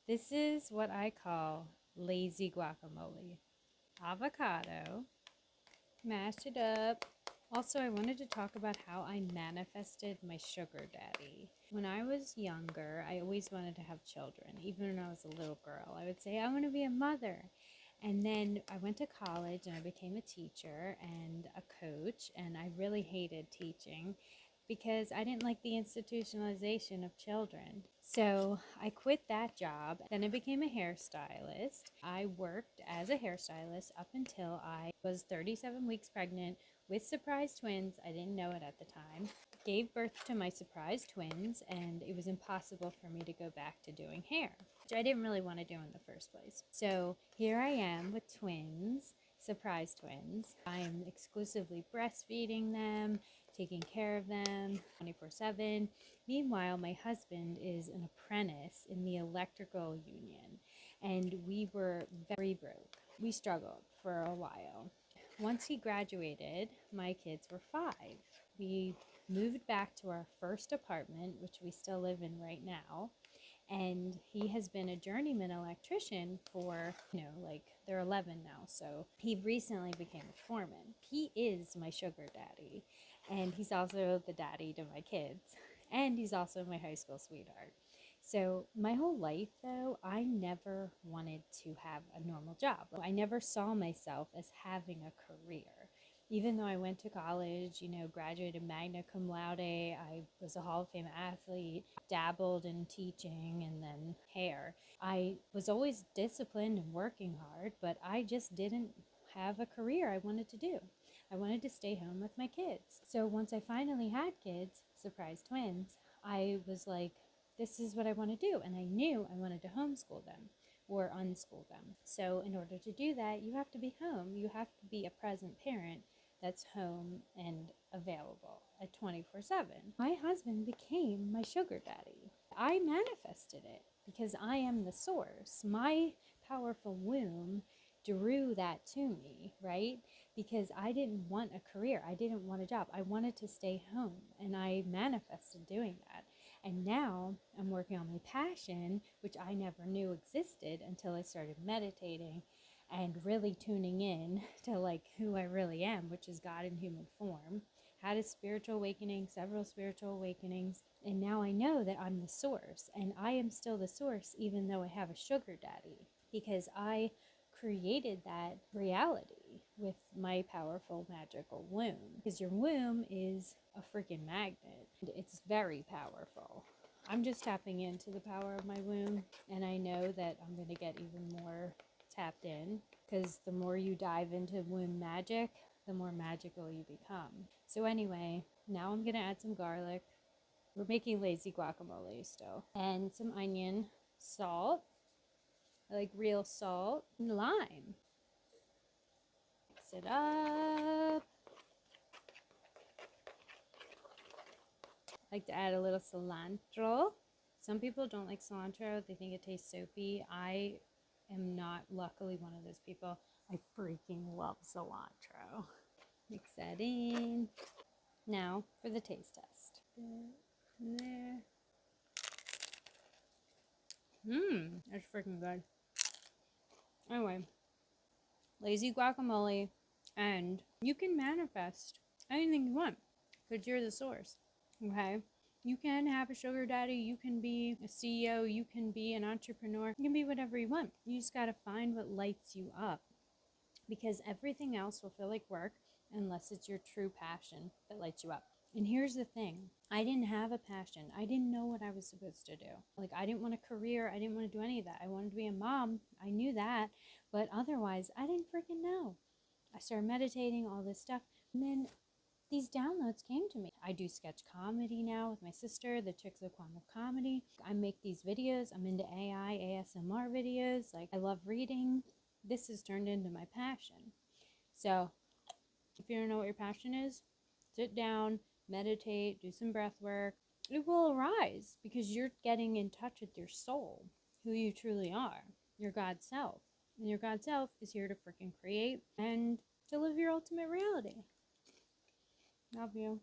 This is what I call lazy guacamole. Avocado, mash it up. Also, I wanted to talk about how I manifested my sugar daddy. When I was younger, I always wanted to have children. Even when I was a little girl, I would say, I want to be a mother. And then I went to college and I became a teacher and a coach, and I really hated teaching because I didn't like the institutionalization of children. So I quit that job. Then I became a hairstylist. I worked as a hairstylist up until I was 37 weeks pregnant with surprise twins. I didn't know it at the time. Gave birth to my surprise twins, and it was impossible for me to go back to doing hair, which I didn't really want to do in the first place. So here I am with twins, surprise twins. I am exclusively breastfeeding them, taking care of them 24/7. Meanwhile, my husband is an apprentice in the electrical union, and we were very broke. We struggled for a while. Once he graduated, my kids were 5. We moved back to our first apartment, which we still live in right now. And he has been a journeyman electrician for, like they're 11 now. So he recently became a foreman. He is my sugar daddy. And he's also the daddy to my kids. And he's also my high school sweetheart. So my whole life, though, I never wanted to have a normal job. I never saw myself as having a career. Even though I went to college, graduated magna cum laude, I was a Hall of Fame athlete, dabbled in teaching and then hair. I was always disciplined and working hard, but I just didn't have a career I wanted to do. I wanted to stay home with my kids. So once I finally had kids, surprise twins, I was like, this is what I want to do. And I knew I wanted to homeschool them or unschool them. So in order to do that, you have to be home. You have to be a present parent that's home and available at 24/7. My husband became my sugar daddy. I manifested it because I am the source. My powerful womb drew that to me, right? Because I didn't want a career. I didn't want a job. I wanted to stay home, and I manifested doing that. And now I'm working on my passion, which I never knew existed until I started meditating and really tuning in to like who I really am, which is God in human form. Had a spiritual awakening, several spiritual awakenings, and now I know that I'm the source, and I am still the source even though I have a sugar daddy, because I created that reality with my powerful magical womb. Because your womb is a freaking magnet. It's very powerful. I'm just tapping into the power of my womb, and I know that I'm going to get even more tapped in, because the more you dive into womb magic, the more magical you become. So anyway, now I'm going to add some garlic. We're making lazy guacamole still. And some onion, salt, like real salt, and lime. Mix it up. I like to add a little cilantro. Some people don't like cilantro. They think it tastes soapy. I am not, luckily, one of those people. I freaking love cilantro. Mix that in. Now for the taste test. There. That's freaking good. Anyway, lazy guacamole, and you can manifest anything you want because you're the source. Okay? You can have a sugar daddy, you can be a CEO, you can be an entrepreneur, you can be whatever you want. You just got to find what lights you up, because everything else will feel like work unless it's your true passion that lights you up. And here's the thing, I didn't have a passion. I didn't know what I was supposed to do. Like, I didn't want a career. I didn't want to do any of that. I wanted to be a mom. I knew that. But otherwise, I didn't freaking know. I started meditating, all this stuff. And then these downloads came to me. I do sketch comedy now with my sister, the Chicks of Quantum Comedy. I make these videos. I'm into AI, ASMR videos. Like, I love reading. This has turned into my passion. So if you don't know what your passion is, sit down, meditate, do some breath work. It will arise because you're getting in touch with your soul, who you truly are, your God self. And your God self is here to freaking create and to live your ultimate reality. Love you.